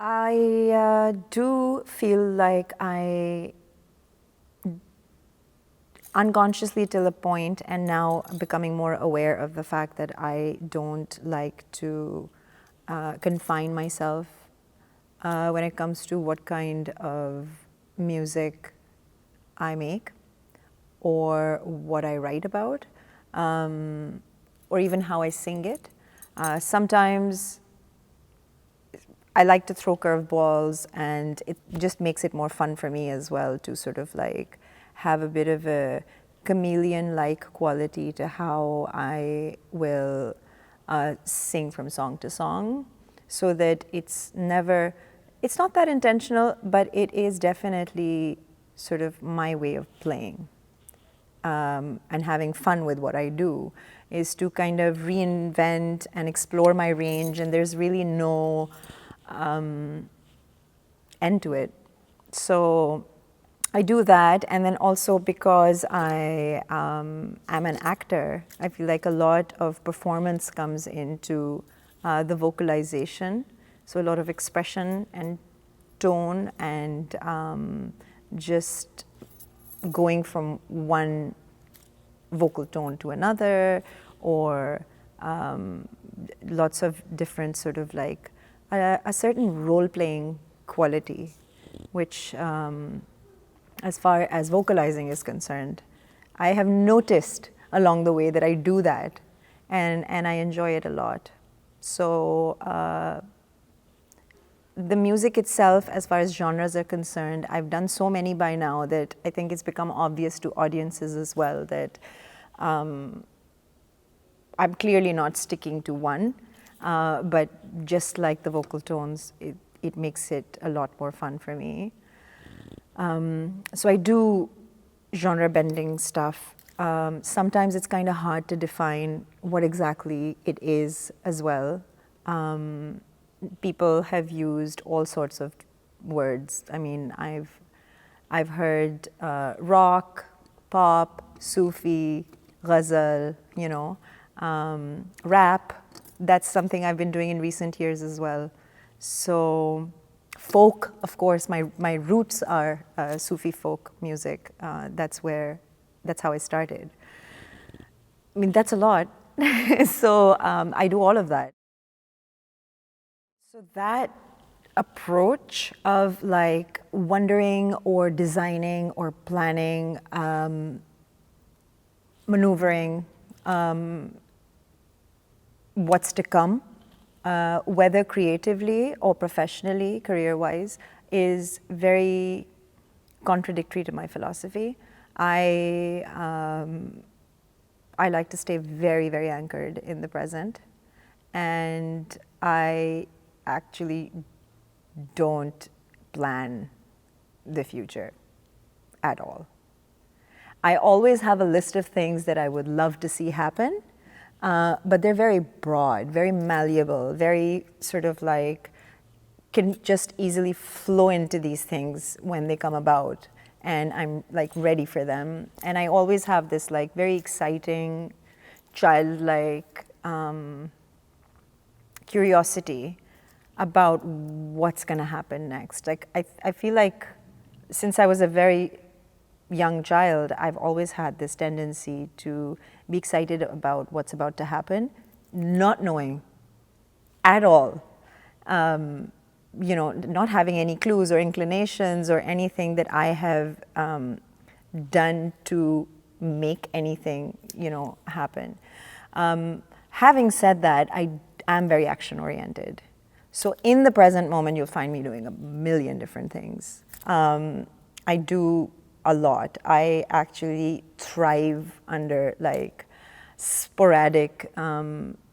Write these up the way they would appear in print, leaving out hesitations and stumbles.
I do feel like I unconsciously till a point, and now becoming more aware of the fact that I don't like to confine myself when it comes to what kind of music I make or what I write about, or even how I sing it. Sometimes I like to throw curveballs, and it just makes it more fun for me as well to sort of like have a bit of a chameleon-like quality to how I will sing from song to song, so that it's not that intentional, but it is definitely sort of my way of playing. And having fun with what I do is to kind of reinvent and explore my range, and there's really no end to it. So I do that, and then also because I am an actor, I feel like a lot of performance comes into the vocalization. So a lot of expression and tone, and just going from one vocal tone to another, or lots of different sort of like a certain role-playing quality, which as far as vocalizing is concerned, I have noticed along the way that I do that, and I enjoy it a lot. So the music itself, as far as genres are concerned, I've done so many by now that I think it's become obvious to audiences as well that I'm clearly not sticking to one, but just like the vocal tones, it makes it a lot more fun for me. So I do genre bending stuff. Sometimes it's kind of hard to define what exactly it is as well. People have used all sorts of words. I mean, I've heard rock, pop, Sufi, ghazal, rap. That's something I've been doing in recent years as well. So folk, of course, my roots are Sufi folk music. That's how I started. I mean, that's a lot. So I do all of that. So that approach of like wondering or designing or planning, maneuvering what's to come, whether creatively or professionally, career-wise, is very contradictory to my philosophy. I like to stay very, very anchored in the present, and I actually don't plan the future at all. I always have a list of things that I would love to see happen, but they're very broad, very malleable, very sort of like can just easily flow into these things when they come about, and I'm like ready for them. And I always have this like very exciting, childlike curiosity about what's going to happen next. Like I feel like since I was a very young child, I've always had this tendency to be excited about what's about to happen, not knowing at all, not having any clues or inclinations or anything that I have done to make anything, happen. Having said that, I am very action-oriented. So in the present moment, you'll find me doing a million different things. I do a lot. I actually thrive under like sporadic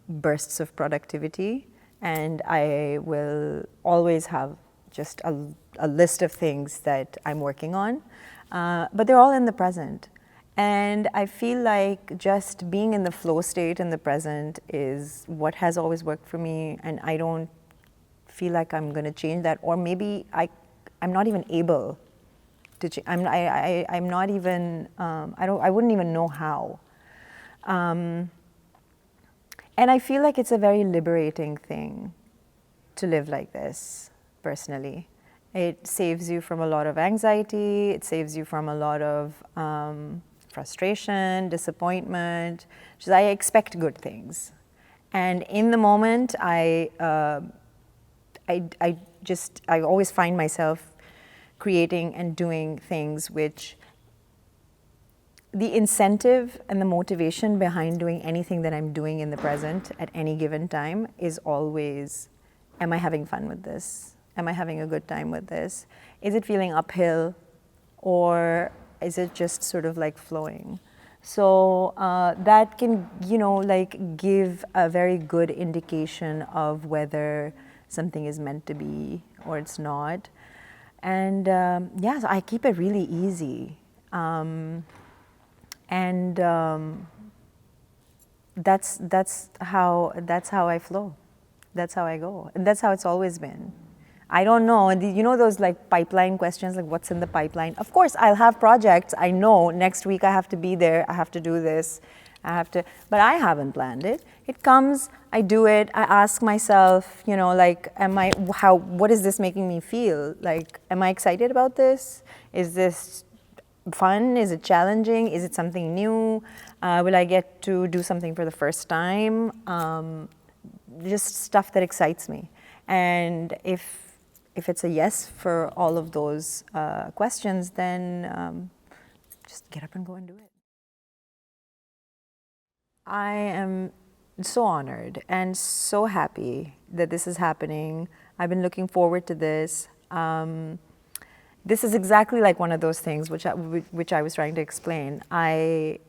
bursts of productivity, and I will always have just a list of things that I'm working on, but they're all in the present. And I feel like just being in the flow state in the present is what has always worked for me, and I don't feel like I'm going to change that, or maybe I'm not even able to change. I'm not even, I wouldn't even know how. And I feel like it's a very liberating thing to live like this. personally. It saves you from a lot of anxiety. It saves you from a lot of frustration, disappointment. Just, I expect good things. And in the moment, I always find myself creating and doing things which the incentive and the motivation behind doing anything that I'm doing in the present at any given time is always, am I having fun with this? Am I having a good time with this? Is it feeling uphill, or is it just sort of like flowing? So that can, like give a very good indication of whether something is meant to be or it's not. And yeah, so I keep it really easy. And that's how I flow. That's how I go, and that's how it's always been. I don't know. Those like pipeline questions, like what's in the pipeline? Of course, I'll have projects. I know next week I have to be there. I have to do this. But I haven't planned it. It comes. I do it. I ask myself, like, what is this making me feel? Like, am I excited about this? Is this fun? Is it challenging? Is it something new? Will I get to do something for the first time? Just stuff that excites me. And if it's a yes for all of those questions, then just get up and go and do it. I am so honored and so happy that this is happening. I've been looking forward to this. This is exactly like one of those things which I was trying to explain. I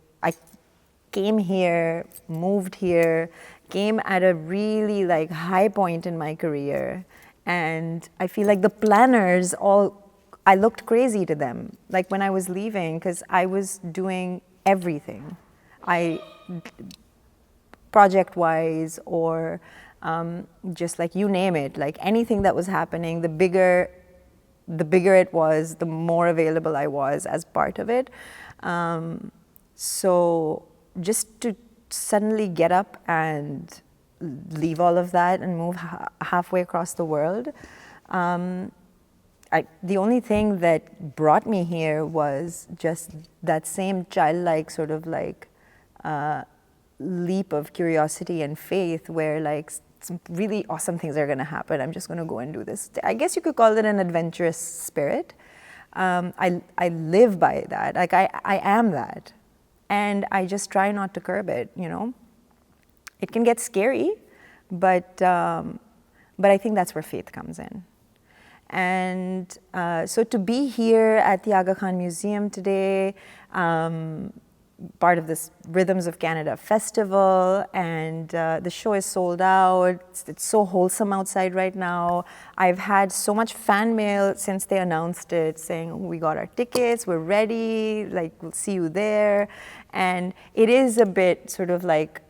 came here, moved here, came at a really like high point in my career, and I feel like the planners I looked crazy to them. Like when I was leaving, because I was doing everything. Project-wise or just like you name it, like anything that was happening, the bigger it was, the more available I was as part of it. So just to suddenly get up and leave all of that and move halfway across the world, the only thing that brought me here was just that same childlike sort of like leap of curiosity and faith, where like some really awesome things are going to happen. I'm just going to go and do this. I guess you could call it an adventurous spirit. I live by that. Like I am that, and I just try not to curb it. It can get scary, but I think that's where faith comes in. And so to be here at the Aga Khan Museum today, part of this Rhythms of Canada festival, and the show is sold out. It's so wholesome outside right now. I've had so much fan mail since they announced it, saying, we got our tickets, we're ready, like we'll see you there. And it is a bit sort of like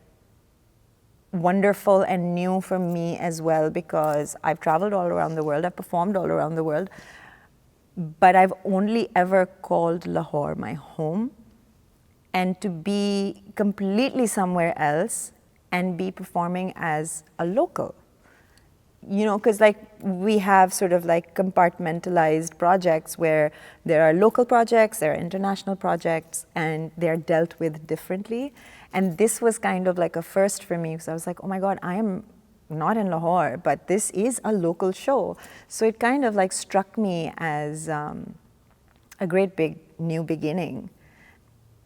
wonderful and new for me as well, because I've traveled all around the world, I've performed all around the world, but I've only ever called Lahore my home. And to be completely somewhere else and be performing as a local, because like we have sort of like compartmentalized projects where there are local projects, there are international projects, and they're dealt with differently. And this was kind of like a first for me, because I was like, oh my God, I am not in Lahore, but this is a local show. So it kind of like struck me as a great big new beginning.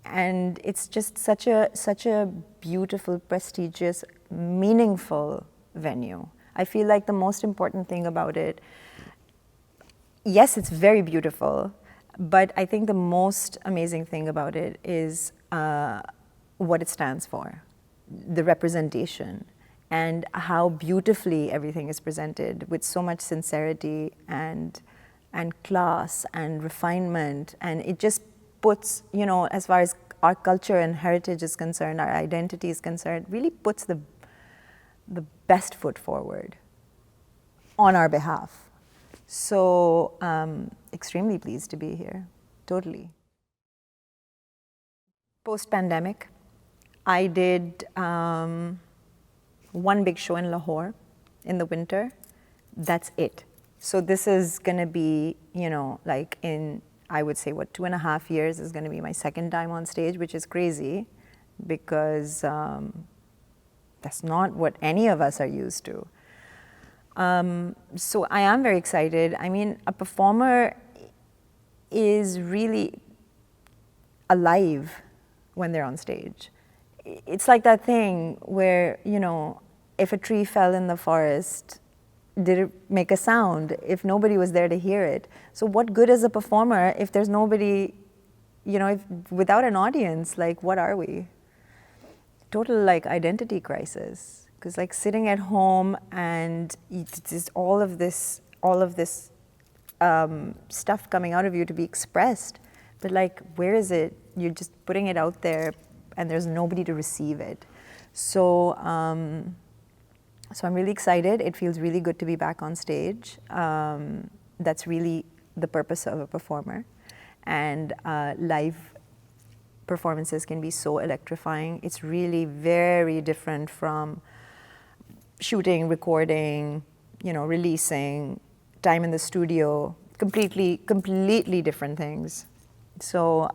And it's just such a beautiful, prestigious, meaningful venue. I feel like the most important thing about it, yes, it's very beautiful, but I think the most amazing thing about it is what it stands for, the representation, and how beautifully everything is presented with so much sincerity and class and refinement. And it just puts, as far as our culture and heritage is concerned, our identity is concerned, really puts the best foot forward on our behalf. So extremely pleased to be here, totally. Post-pandemic, I did one big show in Lahore in the winter. That's it. So this is going to be, you know, like in, I would say, what, 2.5 years is going to be my second time on stage, which is crazy because that's not what any of us are used to. So I am very excited. I mean, a performer is really alive when they're on stage. It's like that thing where, you know, if a tree fell in the forest, did it make a sound if nobody was there to hear it? So what good is a performer if there's nobody, you know, if, without an audience, like what are we? Total like identity crisis. Because like sitting at home and just all of this stuff coming out of you to be expressed, but like where is it? You're just putting it out there and there's nobody to receive it. So so I'm really excited. It feels really good to be back on stage. That's really the purpose of a performer. And live performances can be so electrifying. It's really very different from shooting, recording, you know, releasing, time in the studio, completely different things. So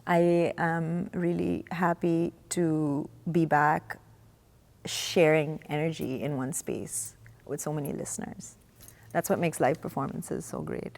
I am really happy to be back sharing energy in one space with so many listeners. That's what makes live performances so great.